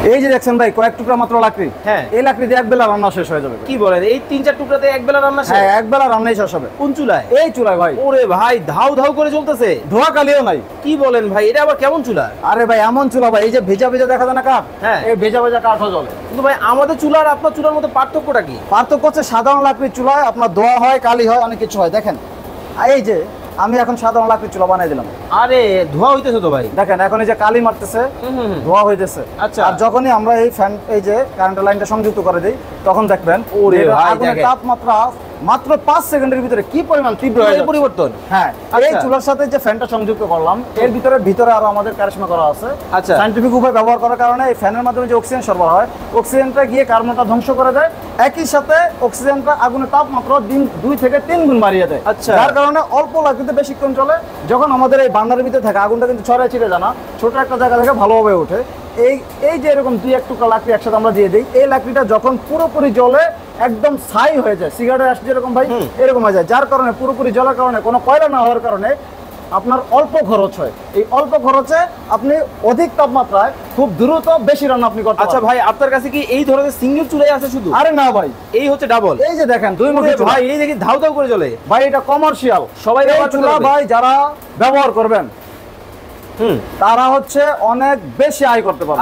এই যে দেখছেন ভাই কয়েক টুকরা মাত্র লাকড়ি, হ্যাঁ এই লাকড়ি দিয়ে এক বেলা রান্না শেষ হয়ে যাবে। কি বলেন, এই 3-4 টুকরাতে এক বেলা রান্না শেষ? হ্যাঁ, এক বেলা রান্নাই শেষ হবে। কোন চুলায়? এই চুলায় ভাই। ওরে ভাই, ধাউ ধাউ করে চলতেছে, ধোয়া কালিও নাই। কি বলেন ভাই, এটা আবার কেমন চুলা? আরে ভাই এমন চুলা ভাই, এই যে ভেজা ভেজা দেখা যায় না কাঠ, হ্যাঁ এই ভেজা ভেজা কাঠও জ্বলে। কিন্তু ভাই আমাদের চুলা আর আপনার চুলার মধ্যে পার্থক্যটা কি? পার্থক্য হচ্ছে সাধারণ লাকড়ির চুলায় আপনার ধোয়া হয়, কালি হয়, অনেক কিছু হয়। দেখেন এই যে আমি এখন সাধারণ লাকড়ির চুলা বানাই দিলাম, আরে ধোয়া হইতেছে তো ভাই। দেখেন এখন এই যে কালি মারতেছে, ধোয়া হইতেছে। আচ্ছা, আর যখনই আমরা এই ফ্যান এই যে কারেন্টের লাইনটা সংযুক্ত করে দিই তখন দেখবেন ওরে ভাই আগুনের দেখেন, তাপমাত্রা মাত্র 5 সেকেন্ডের ভিতরে কি পরিমাণ তীব্র হয়ে যাচ্ছে। পরিবর্তন। হ্যাঁ, আর এই চুলার সাথে যে ফ্যানটা সংযুক্ত করলাম এর ভিতরে আরো আমাদের কারিশমা করা আছে। আচ্ছা, সায়েন্টিফিক উপায় ব্যবহার করার কারণে এই ফ্যানের মাধ্যমে যে অক্সিজেন সরবরাহ হয়, অক্সিজেনটা গিয়ে কার্বনটা ধ্বংস করে দেয়, একই সাথে অক্সিজেনটা আগুনের তাপমাত্রা 2 থেকে 3 গুণ বাড়িয়ে দেয়। আচ্ছা, যার কারণে অল্প লাকড়িতে বেশিক্ষণ চলে। যখন আমাদের এই বান্নারের ভিতরে থাকে আগুনটা কিন্তু ছড়ায় ছিটে জানা ছোট একটা জায়গা থেকে ভালোভাবে ওঠে। এই যে এরকম 2-1 টুকরা লাকড়ি একসাথে আমরা দিয়ে দিই, এই লাকড়িটা যখন পুরোপুরি জ্বলে একদম ছাই হয়ে যায়, সিগারেটের আশ যেরকম ভাই এরকম হয়ে যায়। যার কারণে পুরোপুরি জ্বলার কারণে কোনো কয়লা না হওয়ার কারণে আপনার অল্প খরচ হয়। এই অল্প খরচে আপনি অধিক তাপমাত্রায় খুব দ্রুত বেশি রান্না আপনি করতে পারবেন। আচ্ছা ভাই, আপনার কাছে কি এই ধরনের সিঙ্গেল চুলাই আছে শুধু? আরে না ভাই, এই হচ্ছে ডাবল। এই যে দেখেন 2 মুখী চুলা ভাই, এই দেখি ধাউ ধাউ করে জ্বলে ভাই, এটা কমার্শিয়াল। সবাই এই চুলা ভাই যারা ব্যবহার করবেন তারা হচ্ছে অনেক বেশি আয় করতে পারবে।